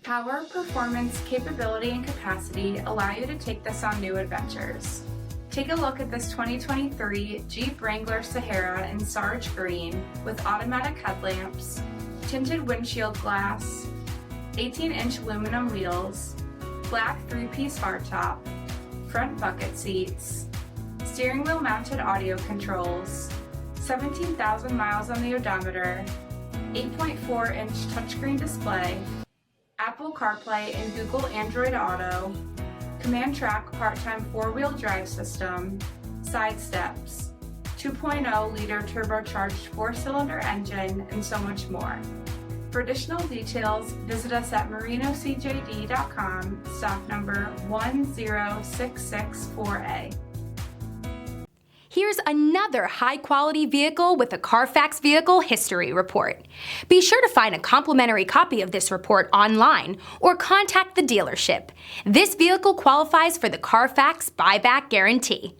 Power, performance, capability, and capacity allow you to take this on new adventures. Take a look at this 2023 Jeep Wrangler Sahara in Sarge Green with automatic headlamps, tinted windshield glass, 18-inch aluminum wheels, black 3-piece hardtop, front bucket seats, steering wheel mounted audio controls, 17,000 miles on the odometer, 8.4-inch touchscreen display, Apple CarPlay and Google Android Auto, Command Track part-time 4-wheel drive system, side steps, 2.0-liter turbocharged 4-cylinder engine, and so much more. For additional details, visit us at marinocjd.com, stock number 10664A. Here's another high-quality vehicle with a Carfax Vehicle History Report. Be sure to find a complimentary copy of this report online or contact the dealership. This vehicle qualifies for the Carfax Buyback Guarantee.